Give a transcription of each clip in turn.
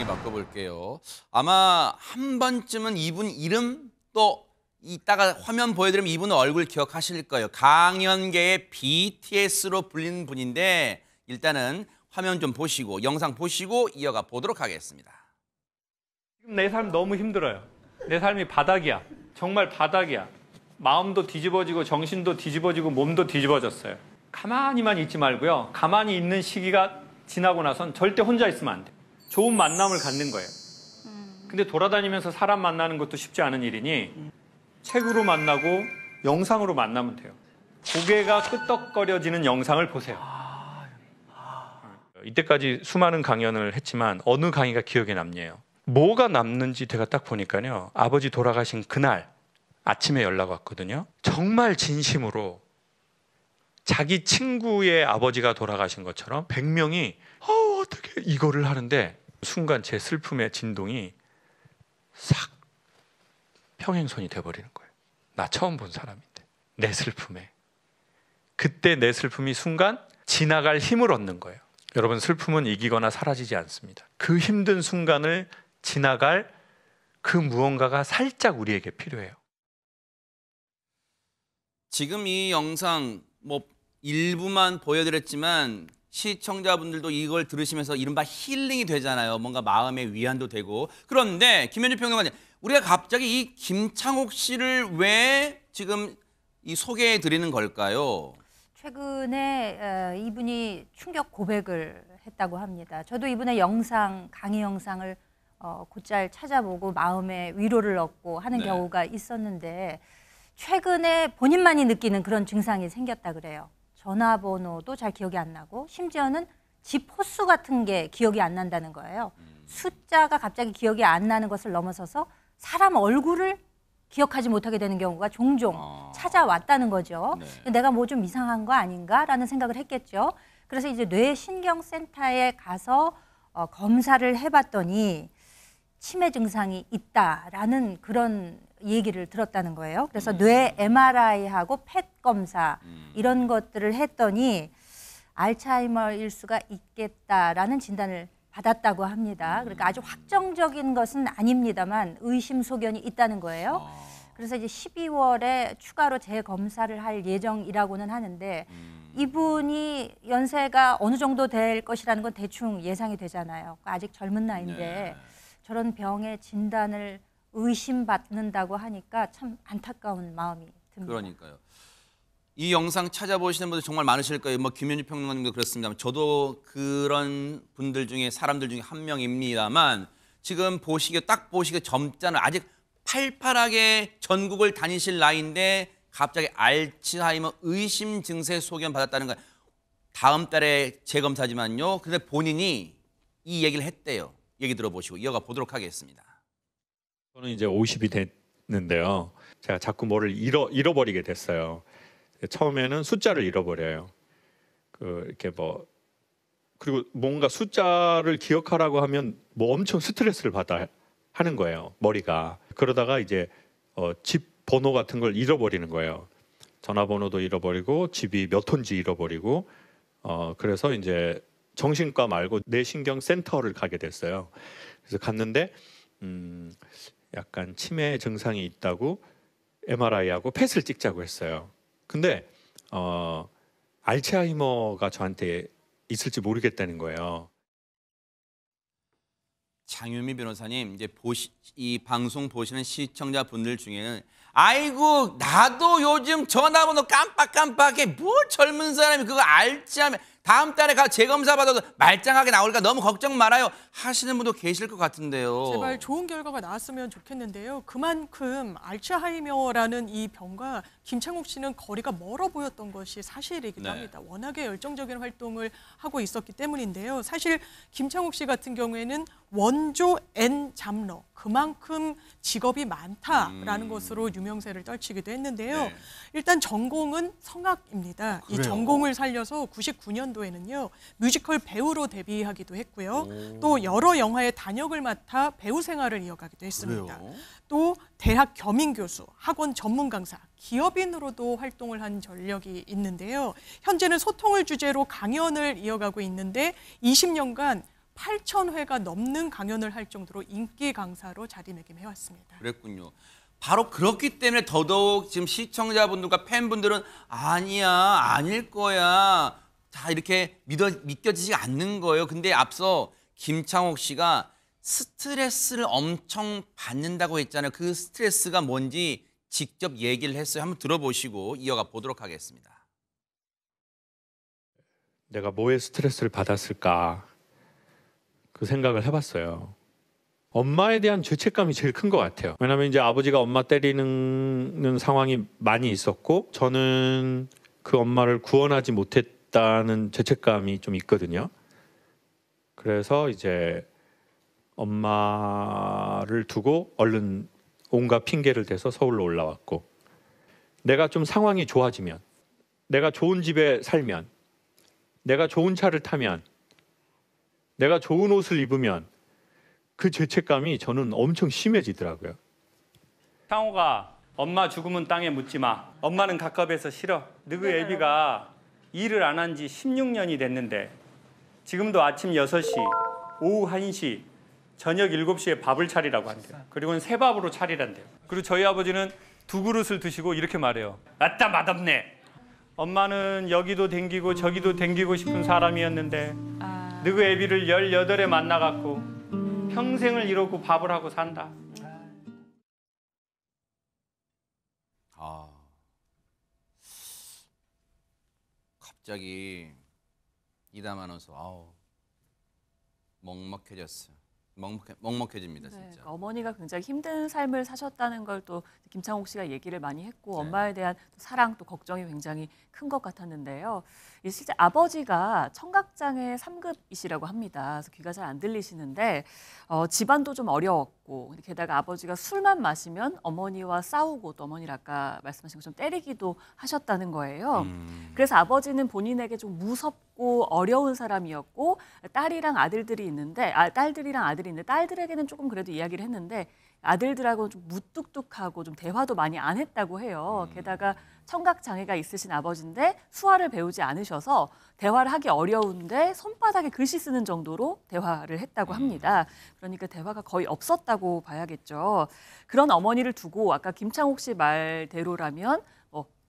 분위기 바꿔볼게요. 아마 한 번쯤은 이분 이름 또 이따가 화면 보여드리면 이분 얼굴 기억하실 거예요. 강연계의 BTS로 불리는 분인데 일단은 화면 좀 보시고 영상 보시고 이어가 보도록 하겠습니다. 지금 내 삶 너무 힘들어요. 내 삶이 바닥이야. 정말 바닥이야. 마음도 뒤집어지고 정신도 뒤집어지고 몸도 뒤집어졌어요. 가만히만 있지 말고요. 가만히 있는 시기가 지나고 나선 절대 혼자 있으면 안 돼. 좋은 만남을 갖는 거예요. 근데 돌아다니면서 사람 만나는 것도 쉽지 않은 일이니 책으로 만나고 영상으로 만나면 돼요. 고개가 끄덕거려지는 영상을 보세요. 이때까지 수많은 강연을 했지만 어느 강의가 기억에 남냐요. 뭐가 남는지 제가 딱 보니까요. 아버지 돌아가신 그날 아침에 연락 왔거든요. 정말 진심으로 자기 친구의 아버지가 돌아가신 것처럼 100명이 어떻게 이거를 하는데 순간 제 슬픔의 진동이 싹 평행선이 돼버리는 거예요. 나 처음 본 사람인데 내 슬픔에. 그때 내 슬픔이 순간 지나갈 힘을 얻는 거예요. 여러분, 슬픔은 이기거나 사라지지 않습니다. 그 힘든 순간을 지나갈 그 무언가가 살짝 우리에게 필요해요. 지금 이 영상 일부만 보여드렸지만 시청자분들도 이걸 들으시면서 이른바 힐링이 되잖아요. 뭔가 마음의 위안도 되고. 그런데 김현주 평론가님, 우리가 갑자기 이 김창옥 씨를 왜 지금 소개해 드리는 걸까요? 최근에 이분이 충격 고백을 했다고 합니다. 저도 이분의 강의 영상을 곧잘 찾아보고 마음의 위로를 얻고 하는 경우가 있었는데 최근에 본인만이 느끼는 그런 증상이 생겼다 그래요. 전화번호도 잘 기억이 안 나고 심지어는 집 호수 같은 게 기억이 안 난다는 거예요. 숫자가 갑자기 기억이 안 나는 것을 넘어서서 사람 얼굴을 기억하지 못하게 되는 경우가 종종 찾아왔다는 거죠. 내가 뭐 좀 이상한 거 아닌가라는 생각을 했겠죠. 그래서 이제 뇌신경센터에 가서 검사를 해봤더니 치매 증상이 있다라는 그런 얘기를 들었다는 거예요. 그래서 뇌 MRI하고 펫 검사 이런 것들을 했더니 알츠하이머일 수가 있겠다라는 진단을 받았다고 합니다. 그러니까 아주 확정적인 것은 아닙니다만 의심소견이 있다는 거예요. 그래서 이제 12월에 추가로 재검사를 할 예정이라고는 하는데 이분이 연세가 어느 정도 될 것이라는 건 대충 예상이 되잖아요. 아직 젊은 나이인데 저런 병의 진단을 의심받는다고 하니까 참 안타까운 마음이 듭니다. 그러니까요. 이 영상 찾아보시는 분들 정말 많으실 거예요. 김현주 평론가님도 그렇습니다만 저도 그런 분들 중에 사람들 중에 한 명입니다만 지금 딱 보시기에 젊잖아요. 아직 팔팔하게 전국을 다니실 나이인데 갑자기 알츠하이머 의심 증세 소견 받았다는 거예요. 다음 달에 재검사지만요. 근데 본인이 이 얘기를 했대요. 얘기 들어보시고 이어가 보도록 하겠습니다. 저는 이제 50이 됐는데요. 제가 자꾸 뭐를 잃어버리게 됐어요. 처음에는 숫자를 잃어버려요. 이렇게 그리고 뭔가 숫자를 기억하라고 하면 엄청 스트레스를 받아 하는 거예요. 머리가. 그러다가 이제 집 번호 같은 걸 잃어버리는 거예요. 전화번호도 잃어버리고 집이 몇 호인지 잃어버리고 그래서 이제 정신과 말고 뇌신경센터를 가게 됐어요. 그래서 갔는데 약간 치매 증상이 있다고 MRI하고 펫을 찍자고 했어요. 근데 알츠하이머가 저한테 있을지 모르겠다는 거예요. 장유미 변호사님, 이제 이 방송 보시는 시청자분들 중에는 아이고 나도 요즘 전화번호 깜빡깜빡해. 뭐 젊은 사람이 그거 알츠하이머 다음 달에 재검사 받아도 말짱하게 나올까 너무 걱정 말아요 하시는 분도 계실 것 같은데요. 제발 좋은 결과가 나왔으면 좋겠는데요. 그만큼 알츠하이머라는 이 병과 김창옥 씨는 거리가 멀어 보였던 것이 사실이기도 합니다. 워낙에 열정적인 활동을 하고 있었기 때문인데요. 사실 김창옥 씨 같은 경우에는 원조 N 잡러, 그만큼 직업이 많다라는 것으로 유명세를 떨치기도 했는데요. 일단 전공은 성악입니다. 이 전공을 살려서 99년도에는요. 뮤지컬 배우로 데뷔하기도 했고요. 또 여러 영화의 단역을 맡아 배우 생활을 이어가기도 했습니다. 또 대학 겸임교수, 학원 전문 강사, 기업인으로도 활동을 한 전력이 있는데요. 현재는 소통을 주제로 강연을 이어가고 있는데 20년간 8,000회가 넘는 강연을 할 정도로 인기 강사로 자리매김해 왔습니다. 그랬군요. 바로 그렇기 때문에 더더욱 지금 시청자분들과 팬분들은 아니야, 아닐 거야. 다 이렇게 믿겨지지 않는 거예요. 근데 앞서 김창옥 씨가 스트레스를 엄청 받는다고 했잖아요. 그 스트레스가 뭔지 직접 얘기를 했어요. 한번 들어보시고 이어가 보도록 하겠습니다. 내가 뭐에 스트레스를 받았을까 그 생각을 해봤어요. 엄마에 대한 죄책감이 제일 큰 것 같아요. 왜냐하면 이제 아버지가 엄마 때리는 상황이 많이 있었고 저는 그 엄마를 구원하지 못했다는 죄책감이 좀 있거든요. 그래서 이제 엄마를 두고 얼른 온갖 핑계를 대서 서울로 올라왔고 내가 좀 상황이 좋아지면 내가 좋은 집에 살면 내가 좋은 차를 타면 내가 좋은 옷을 입으면 그 죄책감이 저는 엄청 심해지더라고요. 창호가 엄마 죽으면 땅에 묻지 마. 엄마는 갑갑해서 싫어. 너그 애비가 일을 안 한 지 16년이 됐는데 지금도 아침 6시, 오후 1시, 저녁 7시에 밥을 차리라고 한대요. 그리고는 새 밥으로 차리란대요. 그리고 저희 아버지는 2그릇을 드시고 이렇게 말해요. 아따 맛없네. 엄마는 여기도 댕기고 저기도 댕기고 싶은 사람이었는데 너그 애비를 18에 만나갖고 평생을 이러고 밥을 하고 산다. 갑자기 이담 아나운서 먹먹해졌어요. 먹먹해집니다, 진짜. 그러니까 어머니가 굉장히 힘든 삶을 사셨다는 걸 또 김창옥 씨가 얘기를 많이 했고 네. 엄마에 대한 또 사랑 또 걱정이 굉장히 큰 것 같았는데요. 실제 아버지가 청각장애 3급이시라고 합니다. 그래서 귀가 잘 안 들리시는데 집안도 좀 어려웠고 게다가 아버지가 술만 마시면 어머니와 싸우고 또 어머니를 아까 말씀하신 것처럼 때리기도 하셨다는 거예요. 그래서 아버지는 본인에게 좀 무섭고 어려운 사람이었고 딸들이랑 아들이 있는데 딸들에게는 조금 그래도 이야기를 했는데 아들들하고는 좀 무뚝뚝하고 좀 대화도 많이 안 했다고 해요. 게다가 청각 장애가 있으신 아버지인데 수화를 배우지 않으셔서 대화를 하기 어려운데 손바닥에 글씨 쓰는 정도로 대화를 했다고 합니다. 그러니까 대화가 거의 없었다고 봐야겠죠. 그런 어머니를 두고 아까 김창옥 씨 말대로라면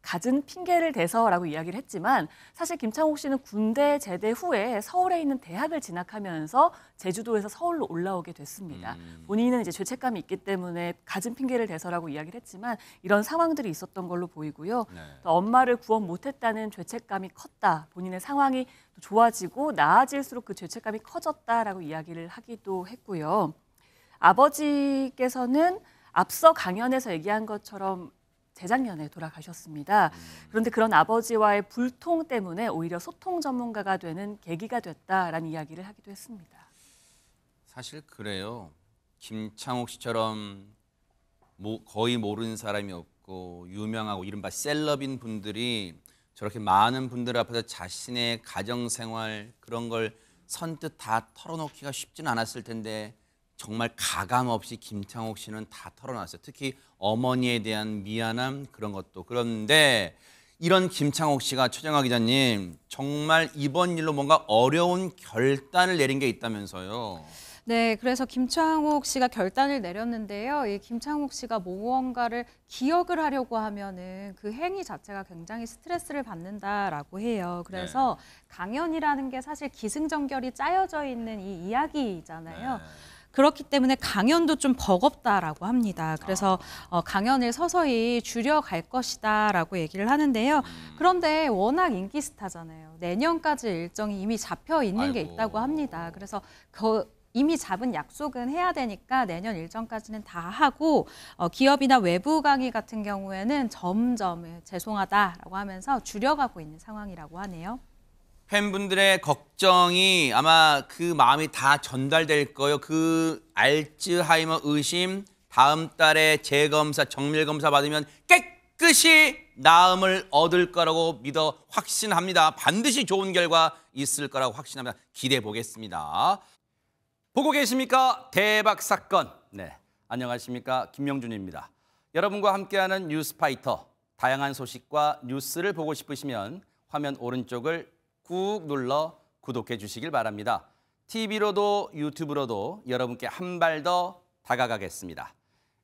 갖은 핑계를 대서라고 이야기를 했지만 사실 김창옥 씨는 군대 제대 후에 서울에 있는 대학을 진학하면서 제주도에서 서울로 올라오게 됐습니다. 본인은 이제 죄책감이 있기 때문에 갖은 핑계를 대서라고 이야기를 했지만 이런 상황들이 있었던 걸로 보이고요. 네. 또 엄마를 구원 못했다는 죄책감이 컸다. 본인의 상황이 좋아지고 나아질수록 그 죄책감이 커졌다라고 이야기를 하기도 했고요. 아버지께서는 앞서 강연에서 얘기한 것처럼 재작년에 돌아가셨습니다. 그런데 그런 아버지와의 불통 때문에 오히려 소통 전문가가 되는 계기가 됐다라는 이야기를 하기도 했습니다. 사실 그래요. 김창옥 씨처럼 거의 모르는 사람이 없고 유명하고 이른바 셀럽인 분들이 저렇게 많은 분들 앞에서 자신의 가정생활 그런 걸 선뜻 다 털어놓기가 쉽지는 않았을 텐데 정말 가감 없이 김창옥 씨는 다 털어놨어요. 특히 어머니에 대한 미안함 그런 것도. 그런데 이런 김창옥 씨가 최정화 기자님 정말 이번 일로 뭔가 어려운 결단을 내린 게 있다면서요. 네, 그래서 김창옥 씨가 결단을 내렸는데요. 이 김창옥 씨가 무언가를 기억을 하려고 하면은 그 행위 자체가 굉장히 스트레스를 받는다라고 해요. 그래서 강연이라는 게 사실 기승전결이 짜여져 있는 이 이야기잖아요. 그렇기 때문에 강연도 좀 버겁다라고 합니다. 그래서 강연을 서서히 줄여갈 것이다라고 얘기를 하는데요. 그런데 워낙 인기 스타잖아요. 내년까지 일정이 이미 잡혀 있는 게 있다고 합니다. 그래서 이미 잡은 약속은 해야 되니까 내년 일정까지는 다 하고 기업이나 외부 강의 같은 경우에는 점점 죄송하다라고 하면서 줄여가고 있는 상황이라고 하네요. 팬분들의 걱정이 아마 그 마음이 다 전달될 거예요. 그 알츠하이머 의심 다음 달에 재검사, 정밀검사 받으면 깨끗이 나음을 얻을 거라고 믿어 확신합니다. 반드시 좋은 결과 있을 거라고 확신합니다. 기대해 보겠습니다. 보고 계십니까? 대박 사건. 네, 안녕하십니까? 김명준입니다. 여러분과 함께하는 뉴스파이터. 다양한 소식과 뉴스를 보고 싶으시면 화면 오른쪽을 꾹 눌러 구독해 주시길 바랍니다. TV로도 유튜브로도 여러분께 한 발 더 다가가겠습니다.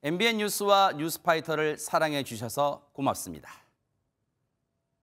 MBN 뉴스와 뉴스파이터를 사랑해 주셔서 고맙습니다.